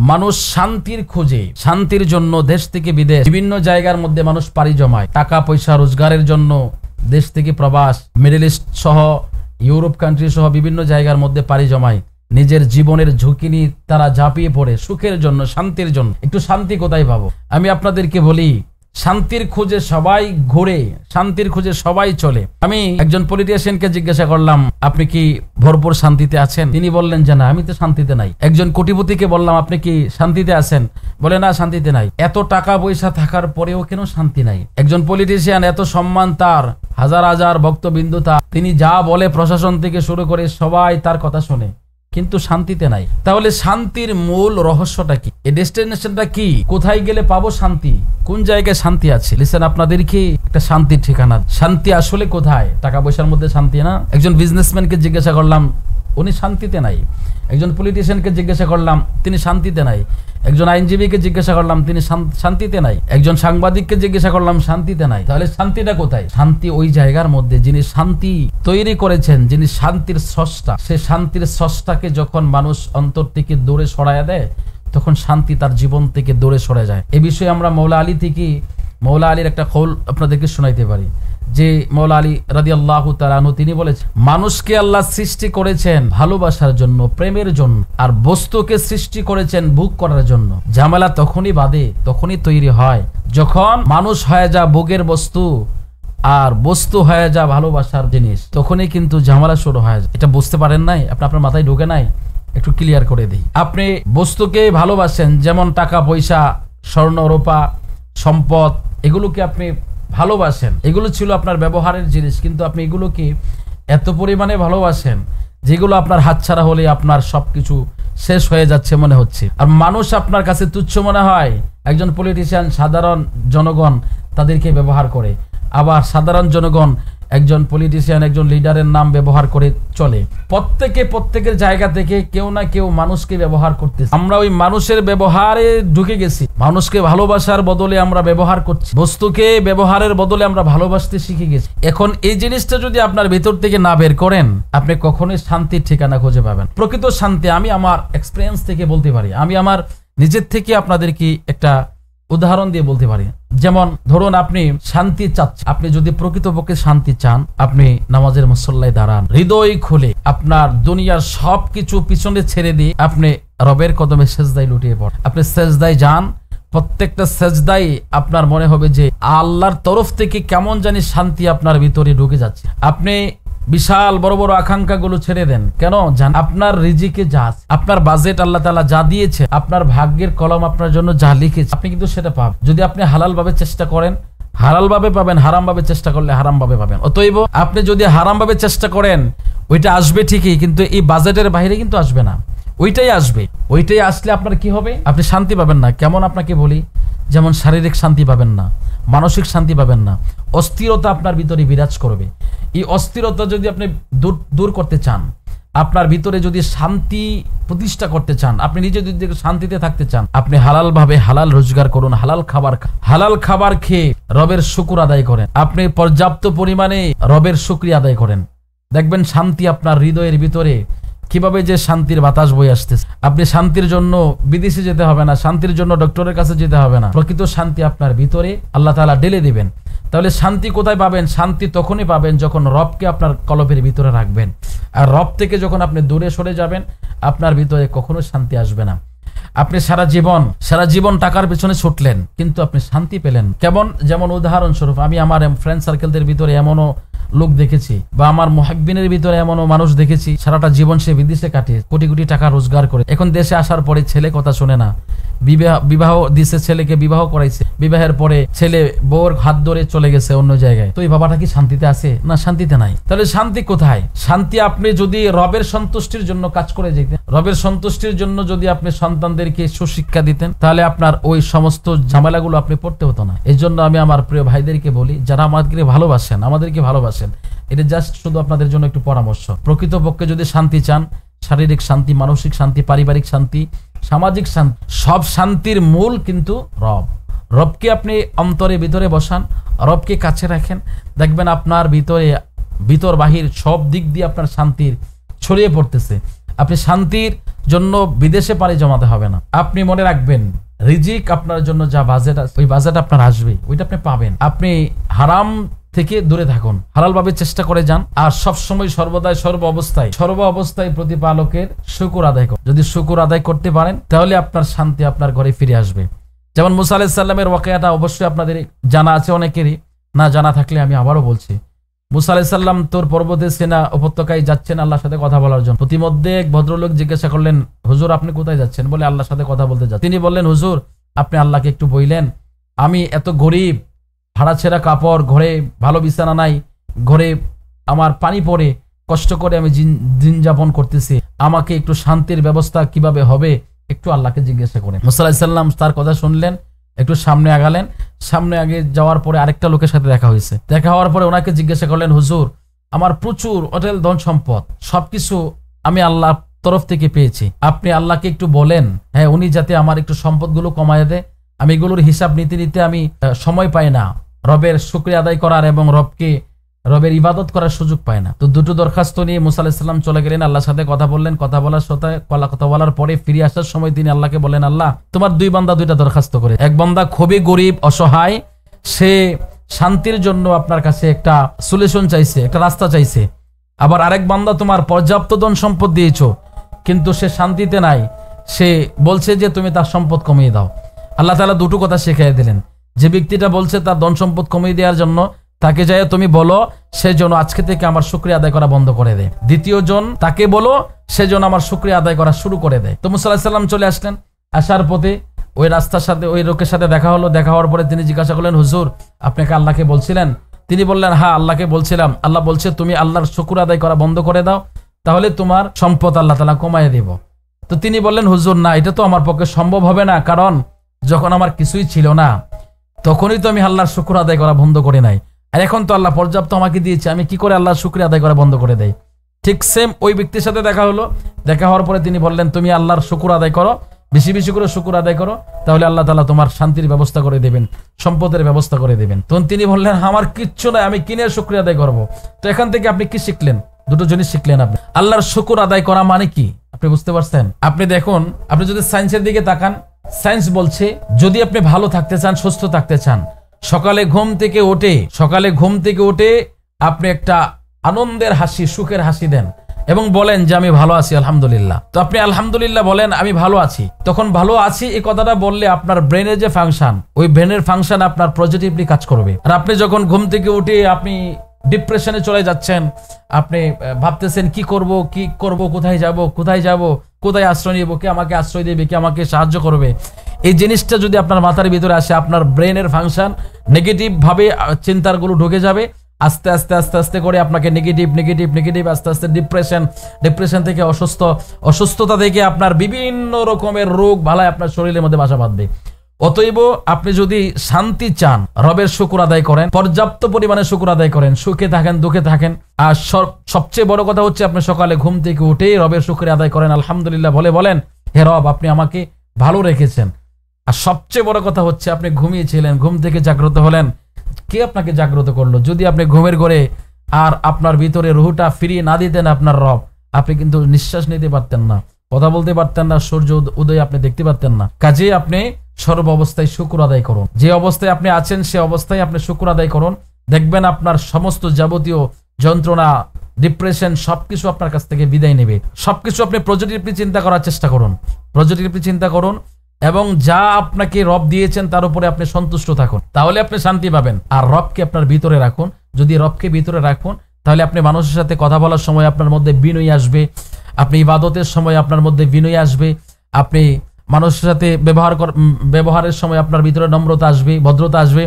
মানুষ শান্তির খোঁজে, শান্তির জন্য দেশ থেকে বিদেশ বিভিন্ন জায়গার মধ্যে মানুষ পাড়ি জমায়। টাকা পয়সা রোজগারের জন্য দেশ থেকে প্রবাস, মিডল ইস্ট সহ ইউরোপ কান্ট্রি সহ বিভিন্ন জায়গার মধ্যে পাড়ি জমায়। নিজের জীবনের ঝুঁকি নিয়ে তারা ঝাঁপিয়ে পড়ে সুখের জন্য, শান্তির জন্য। একটু শান্তি কোথায় পাবো? আমি আপনাদেরকে বলি, শান্তির খোঁজে সবাই ঘুরে, শান্তির খোঁজে সবাই চলে। আমি একজন পলিটিশিয়ানকে জিজ্ঞাসা করলাম, আপনি কি ভরপুর শান্তিতে আছেন? তিনি বললেন যে না, আমি তো শান্তিতে নাই। একজন কোটিপতিকে বললাম, আপনি কি শান্তিতে আছেন? বলে না, শান্তিতে নাই। এত টাকা পয়সা থাকার পরেও কেন শান্তি নাই? একজন পলিটিশিয়ান, এত সম্মান তার, হাজার হাজার ভক্তবিন্দু তার, তিনি যা বলে প্রশাসন থেকে শুরু করে সবাই তার কথা শোনে, কিন্তু শান্তিতে নাই। তাহলে শান্তির মূল রহস্যটা কি? এই ডেস্টিনেশনটা কি? কোথায় গেলে পাবো শান্তি? কোন জায়গায় শান্তি আছে? লিসেন, আপনাদেরকে একটা শান্তির ঠিকানা। শান্তি আসলে কোথায়? টাকা পয়সার মধ্যে শান্তি না। একজন বিজনেসম্যানকে জিজ্ঞাসা করলাম, উনি শান্তিতে নাই। একজন পলিটিশিয়ানকে জিজ্ঞাসা করলাম, তিনি শান্তিতে নাই। একজন আইনজীবীকে জিজ্ঞাসা করলাম, তিনি শান্তিতে নাই। একজন সাংবাদিককে জিজ্ঞাসা করলাম, শান্তিতে নাই। তাহলে শান্তিটা কোথায়? শান্তি ওই জায়গার মধ্যে যিনি শান্তি তৈরি করেছেন, যিনি শান্তির স্রষ্টা। সে শান্তির স্রষ্টাকে যখন মানুষ অন্তর থেকে দূরে সরাইয়া দেয়, তখন শান্তি তার জীবন থেকে দূরে সরে যায়। এ বিষয়ে আমরা মৌলা আলীর একটা কৌল আপনাদেরকে শোনাইতে পারি, যে মৌলা আলী রাদিয়াল্লাহু তাআলা আনহু তিনি বলেছেন, মানুষকে আল্লাহ সৃষ্টি করেছেন ভালোবাসার জন্য, প্রেমের জন্য, আর বস্তুকে সৃষ্টি করেছেন ভোগ করার জন্য। ঝামেলা তখনই বাঁধে, তখনই তৈরি হয় যখন মানুষ হয়ে যা ভোগের বস্তু আর বস্তু হয়ে যা ভালোবাসার জিনিস, তখনই কিন্তু ঝামেলা শুরু হয়। এটা বুঝতে পারেন নাই? আপনার মাথায় ঢোকে নাই? একটু ক্লিয়ার করে দিই। আপনি বস্তুকে ভালোবাসেন, যেমন টাকা পয়সা, স্বর্ণ রূপা, সম্পদ, এগুলোকে আপনি ভালোবাসেন। এগুলো ছিল আপনার ব্যবহারের জিনিস, কিন্তু আপনি এগুলোকে এত পরিমাণে ভালোবাসেন যেগুলো আপনার হাতছাড়া হলে আপনার সবকিছু শেষ হয়ে যাচ্ছে মনে হচ্ছে। আর মানুষ আপনার কাছে তুচ্ছ মনে হয়। একজন পলিটিশিয়ান সাধারণ জনগণ তাদেরকে ব্যবহার করে, আবার সাধারণ জনগণ একজন পলিটিশিয়ান, একজন লিডারের নাম ব্যবহার করে চলে। প্রত্যেকের জায়গা থেকে কেউ না কেউ মানুষকে ব্যবহার করতেছে। আমরা ওই মানুষের ব্যবহারে ঢুকে গেছি। মানুষকে ভালোবাসার বদলে আমরা ব্যবহার করছি, বস্তুকে ব্যবহারের বদলে আমরা ভালোবাসতে শিখে গেছি। এখন এই জিনিসটা যদি আপনার ভেতর থেকে না বের করেন, আপনি কখনোই শান্তির ঠিকানা খুঁজে পাবেন। প্রকৃত শান্তি আমি আমার এক্সপিরিয়েন্স থেকে বলতে পারি, আমি আমার নিজের থেকে আপনাদেরকে একটা উদাহরণ দিয়ে বলতে পারি। যেমন ধরুন, আপনি শান্তি চাচ্ছেন, আপনি যদি প্রকৃতপক্ষে শান্তি চান, আপনি নামাজের মুসল্লায় দাঁড়ান, হৃদয় খুলে আপনার দুনিয়ার সবকিছু পিছনে ছেড়ে দিয়ে আপনি রবের কদমে সেজদায় লুটিয়ে পড়েন। আপনি সেজদায় যান, প্রত্যেকটা সেজদায় আপনার মনে হবে যে আল্লাহর তরফ থেকে কেমন জানি শান্তি আপনার ভিতরে ঢুকে যাচ্ছে। আপনি বিশাল বড় বড় আকাঙ্ক্ষাগুলো ছেড়ে দেন। কেন? জান আপনার রিজিকে যা, আপনার বাজেট আল্লাহ তাআলা যা দিয়েছে, আপনার ভাগ্যের কলম আপনার জন্য যা লিখেছে, আপনি কিন্তু সেটা পাবেন। যদি আপনি হালাল ভাবে চেষ্টা করেন, হালাল ভাবে পাবেন, হারাম ভাবে চেষ্টা করলে হারাম ভাবে পাবেন। অতএব আপনি যদি হারাম ভাবে চেষ্টা করেন, ওইটা আসবে ঠিকই, কিন্তু এই বাজেটের বাইরে কিন্তু আসবে না, ওইটাই আসবে। ওইটাই আসলে আপনার কি হবে? আপনি শান্তি পাবেন না। কেমন আপনাকে বলি, যেমন শারীরিক শান্তি পাবেন না, মানসিক শান্তি পাবেন না, অস্থিরতা আপনার ভিতরে বিরাজ করবে। এই অস্থিরতা যদি আপনি দূর করতে চান, আপনার ভিতরে যদি শান্তি প্রতিষ্ঠা করতে চান, আপনি নিজে যদি শান্তিতে থাকতে চান, আপনি হালাল ভাবে হালাল রোজগার করুন, হালাল খাবার খেয়ে রবের শুকর আদায় করেন, আপনি পর্যাপ্ত পরিমাণে রবের শুকরিয়া আদায় করেন। দেখবেন শান্তি আপনার হৃদয়ের ভিতরে কিভাবে যে শান্তির বাতাস বয়ে আসতেছে। আপনি শান্তির জন্য বিদেশে যেতে হবে না, শান্তির জন্য ডক্টরের কাছে যেতে হবে না। প্রকৃত শান্তি আপনার ভিতরে আল্লাহ তাআলা ঢেলে দিবেন। তাহলে শান্তি কোথায় পাবেন? শান্তি তখনই পাবেন যখন রবকে আপনার কলবের ভিতরে রাখবেন। আর রব থেকে যখন আপনি দূরে সরে যাবেন, আপনার ভিতরে কখনো শান্তি আসবে না। আপনি সারা জীবন টাকার পেছনে ছুটলেন, কিন্তু আপনি শান্তি পেলেন কেমন? যেমন উদাহরণস্বরূপ, আমি আমার ফ্রেন্ড সার্কেলদের ভিতরে এমনও লোক দেখেছি, বা আমার মুহাব্বিনের ভিতরে এমনও মানুষ দেখেছি, সারাটা জীবন সে বিদেশে কাটিয়ে কোটি কোটি টাকা রোজগার করে, এখন দেশে আসার পরে ছেলে কথা শোনে না। বিবাহ দিছে, ছেলেকে বিবাহ করাইছে, বিবাহের পরে ছেলে বউর হাত ধরে চলে গেছে অন্য জায়গায়। তো এই বাবাটা কি শান্তিতে আছে? না, শান্তিতে নাই। তাহলে শান্তি কোথায়? শান্তি আপনি যদি রবের সন্তুষ্টির জন্য কাজ করে যেতেন, রবের সন্তুষ্টির জন্য যদি আপনি সন্তানদেরকে সুশিক্ষা দিতেন, তাহলে আপনার ওই সমস্ত ঝামেলাগুলো আপনি পড়তে হতো না। এই জন্য আমি আমার প্রিয় ভাইদেরকে বলি, যারা আমাদেরকে ভালোবাসেন, এটা জাস্ট শুধু আপনাদের জন্য একটু পরামর্শ। প্রকৃতপক্ষে যদি শান্তি চান, শারীরিক শান্তি, মানসিক শান্তি, পারিবারিক শান্তি, সামাজিক শান্তি, সব শান্তির মূল কিন্তু রবকে আপনি অন্তরে ভিতরে বসান, রবকে কাছে রাখেন, দেখবেন আপনার ভিতর বাহির সব দিক দিয়ে আপনার শান্তির ছড়িয়ে পড়তেছে। আপনি শান্তির জন্য বিদেশে পাড়ি জমাতে হবে না। আপনি মনে রাখবেন, রিজিক আপনার জন্য যা বাজেট আছে, ওই বাজেট আপনার আসবে, ওইটা আপনি পাবেন। আপনি হারাম থেকে দূরে থাকুন, হালাল ভাবে চেষ্টা করে যান, আর সবসময় সর্বদাই সর্ব অবস্থায় প্রতিপালকের শুকর আদায় করুন। যদি শুকর আদায় করতে পারেন তাহলে আপনার শান্তি আপনার ঘরে ফিরে আসবে। যেমন মুসা আলাইহিস সালামের ওয়াকিয়াটা অবশ্যই আপনাদের জানা আছে, অনেকেরই না জানা থাকলে আমি আবারও বলছি। মুসা আলাইহিস সালাম তোর পর্বতে সিনা উপত্যকায় যাচ্ছেন আল্লাহর সাথে কথা বলার জন্য। প্রতিমধ্যে এক ভদ্রলোক জিজ্ঞাসা করলেন, হুজুর আপনি কোথায় যাচ্ছেন? বলে আল্লাহর সাথে কথা বলতে যাচ্ছেন। তিনি বললেন, হুজুর আপনি আল্লাহকে একটু বললেন, আমি এত গরিব, ভাড়া ছেঁড়া কাপড়, ঘরে ভালো বিছানা নাই, ঘরে আমার পানি পড়ে, কষ্ট করে আমি দিন যাপন করতেছি, আমাকে একটু শান্তির ব্যবস্থা কিভাবে হবে একটু আল্লাহকে জিজ্ঞাসা করেন। মুসা আলাইহিস সালাম তার কথা শুনলেন, একটু সামনে আগালেন। সামনে আগে যাওয়ার পরে আরেকটা লোকের সাথে দেখা হয়েছে। দেখা হওয়ার পরে ওনাকে জিজ্ঞাসা করলেন, হুজুর আমার প্রচুর অটেল ধন সম্পদ, সবকিছু আমি আল্লাহর তরফ থেকে পেয়েছি, আপনি আল্লাহকে একটু বলেন, হ্যাঁ উনি যাতে আমার একটু সম্পদগুলো কমায় দেয়, আমি এগুলোর হিসাব নিতে নিতে আমি সময় পাই না রবের শুকরিয়া আদায় করার এবং রবের ইবাদত করার সুযোগ পায় না। তো দুটো দরখাস্ত নিয়ে মুসা আলাইহিস সালাম চলে গেলেন, আল্লাহর সাথে কথা বললেন। কথা বলার পরে ফিরে আসার সময় তিনি আল্লাহকে বলেন, আল্লাহ তোমার দুই বান্দা দুইটা দরখাস্ত করে, এক বান্দা খুবই গরিব অসহায়, সে শান্তির জন্য আপনার কাছে একটা সলিউশন চাইছে, একটা রাস্তা চাইছে। আবার আরেক বান্দা তোমার পর্যাপ্ত ধন সম্পদ দিয়েছো, কিন্তু সে শান্তিতে নাই, সে বলছে যে তুমি তার সম্পদ কমিয়ে দাও। আল্লাহ তাআলা দুটো কথা শিখিয়ে দিলেন। যে ব্যক্তিটা বলছে তার ধন সম্পদ কমিয়ে দেওয়ার জন্য, তাকে যাই তুমি বলো সে যেন আজকে থেকে আমার শুকরিয়া আদায় করা বন্ধ করে দেয়। দ্বিতীয় জন তাকে বলো সে যেন আমার শুকরিয়া আদায় করা শুরু করে দেয়। তো মুসা আলাইহিস সালাম চলে আসলেন। আসার পথে ওই রাস্তার সাথে ওই লোকের সাথে দেখা হলো। দেখা হওয়ার পরে তিনি জিজ্ঞাসা করলেন, হুজুর আপনাকে আল্লাহকে বলছিলেন? তিনি বললেন, হ্যাঁ আল্লাহকে বলছিলাম। আল্লাহ বলছে তুমি আল্লাহর শুকর আদায় করা বন্ধ করে দাও, তাহলে তোমার সম্পদ আল্লাহ তাআলা কমায় দেব। তো তিনি বললেন, হুজুর না, এটা তো আমার পক্ষে সম্ভব হবে না, কারণ যখন আমার কিছুই ছিল না তখনই তো আমি আল্লাহর শুকর আদায় করা বন্ধ করে নাই, আর এখন তো আল্লাহ পর্যাপ্ত আমাকে দিয়েছে, আমি কি করে আল্লাহর শুকরিয়া আদায় করা বন্ধ করে দেয়? ঠিক সেম ওই ব্যক্তির সাথে দেখা হলো। দেখা হওয়ার পরে তিনি বললেন, তুমি আল্লাহর শুকর আদায় করো, বেশি বেশি করে শুকর আদায় করো, তাহলে আল্লাহ তাআলা তোমার শান্তির ব্যবস্থা করে দেবেন, সম্পদের ব্যবস্থা করে দেবেন। তখন তিনি বললেন, আমার কিচ্ছু নাই, আমি কিনে শুকরিয়া আদায় করবো। তো এখান থেকে আপনি কি শিখলেন? দুটো জিনিস শিখলেন। আপনি আল্লাহর শুকর আদায় করা মানে কি আপনি বুঝতে পারছেন? আপনি দেখুন, আপনি যদি সায়েন্সের দিকে তাকান, সায়েন্স বলছে যদি আপনি ভালো থাকতে চান, সুস্থ থাকতে চান, সকালে ঘুম থেকে উঠে আপনি একটা আনন্দের হাসি, সুখের হাসি দেন এবং বলেন যে আমি ভালো আছি আলহামদুলিল্লাহ। তো আপনি আলহামদুলিল্লাহ বলেন আমি ভালো আছি, তখন ভালো আছি এই কথাটা বললে আপনার ব্রেনের যে ফাংশন, ওই ব্রেনের ফাংশন আপনার পজিটিভলি কাজ করবে। আর আপনি যখন ঘুম থেকে উঠে আপনি ডিপ্রেশনে চলে যাচ্ছেন, আপনি ভাবতেছেন কি করব, কোথায় যাব, কোথায় আশ্রয় নিব, কে আমাকে আশ্রয় দেবে, কে আমাকে সাহায্য করবে, এই জিনিসটা যদি আপনার মাথার ভিতরে আসে, আপনার ব্রেনের ফাংশন নেগেটিভ ভাবে চিন্তাগুলো ঢুকে যাবে। আস্তে আস্তে করে আপনাকে নেগেটিভ আস্তে আস্তে ডিপ্রেশন থেকে অসুস্থতা থেকে আপনার বিভিন্ন রকমের রোগ বালাই আপনার শরীরের মধ্যে বাসা বাঁধবে। অতএব আপনি যদি শান্তি চান, রবের শুকর আদায় করেন, পর্যাপ্ত পরিমাণে শুকর আদায় করেন, সুখে থাকেন দুঃখে থাকেন। আর সবচেয়ে বড় কথা হচ্ছে আপনি সকালে ঘুম থেকে উঠেই রবের শুকরিয়া আদায় করেন, আলহামদুলিল্লাহ বলেন হে রব আপনি আমাকে ভালো রেখেছেন। আর সবচেয়ে বড় কথা হচ্ছে আপনি ঘুমিয়েছিলেন, ঘুম থেকে জাগ্রত হলেন, কে আপনাকে জাগ্রত করলো? যদি আপনি ঘুমের ঘরে আর আপনার ভিতরে রুহটা ফিরিয়ে না দিতেন আপনার রব, আপনি কিন্তু নিঃশ্বাস নিতে পারতেন না, কথা বলতে পারতেন না, সূর্য উদয় আপনি দেখতে পারতেন না। কাজে আপনি সর্ব অবস্থায় শুকর আদায় করুন। যে অবস্থায় আপনি আছেন সে অবস্থায় আপনি শুকর আদায় করুন, দেখবেন আপনার সমস্ত যাবতীয় যন্ত্রণা, ডিপ্রেশন সবকিছু আপনার কাছ থেকে বিদায় নেবে। সবকিছু আপনি পজিটিভলি চিন্তা করার চেষ্টা করুন, এবং যা আপনাকে রব দিয়েছেন তার উপরে আপনি সন্তুষ্ট থাকুন, তাহলে আপনি শান্তি পাবেন। আর রবকে আপনার ভিতরে রাখুন। যদি রবকে ভিতরে রাখুন, তাহলে আপনি মানুষের সাথে কথা বলার সময় আপনার মধ্যে বিনয় আসবে, আপনি ইবাদতের সময় আপনার মধ্যে বিনয় আসবে, আপনি মানুষের সাথে ব্যবহারের সময় আপনার ভিতরে নম্রতা আসবে, ভদ্রতা আসবে।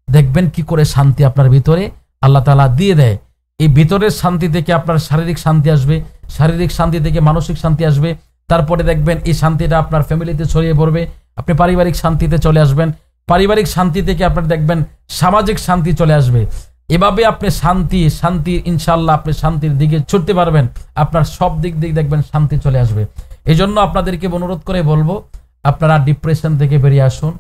দেখবেন কি করে শান্তি আপনার ভিতরে আল্লাহ তাআলা দিয়ে দেয়। এই ভিতরের শান্তি থেকে আপনার শারীরিক শান্তি আসবে, শারীরিক শান্তি থেকে মানসিক শান্তি আসবে, তারপরে দেখবেন এই শান্তিটা আপনার ফ্যামিলিতে ছড়িয়ে পড়বে, আপনি পারিবারিক শান্তিতে চলে আসবেন, পারিবারিক শান্তি থেকে আপনার দেখবেন সামাজিক শান্তি চলে আসবে। এভাবে আপনি শান্তি ইনশাআল্লাহ আপনি শান্তির দিকে ছুটতে পারবেন, আপনার সব দিক দেখবেন শান্তি চলে আসবে। এই জন্য আপনাদেরকে অনুরোধ করে বলবো, আপনারা ডিপ্রেশন থেকে বেরিয়ে আসুন।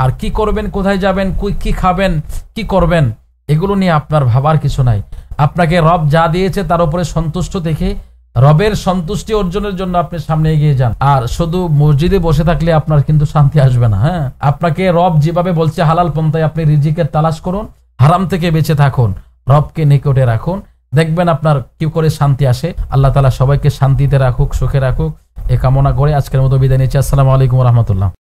আর কি করবেন, কোথায় যাবেন, কি খাবেন, কি করবেন, এগুলো নিয়ে আপনার ভাবার কিছু নাই। আপনাকে রব যা দিয়েছে তার উপরে সন্তুষ্ট থেকে রবের সন্তুষ্টি অর্জনের জন্য আপনি সামনে এগিয়ে যান। আর শুধু মসজিদে বসে থাকলে আপনার কিন্তু শান্তি আসবে না। হ্যাঁ, আপনাকে রব যেভাবে বলছে হালাল পন্থায় আপনি রিজিকের তালাশ করুন, হারাম থেকে বেঁচে থাকুন, রবকে নিকটে রাখুন, দেখবেন আপনার কি করে শান্তি আসে। আল্লাহ তাআলা সবাইকে শান্তিতে রাখুক, সুখে রাখুক, এ কামনা করে আজকের মতো বিদায় নিচ্ছি। আসসালামু আলাইকুম ওয়া রাহমাতুল্লাহ।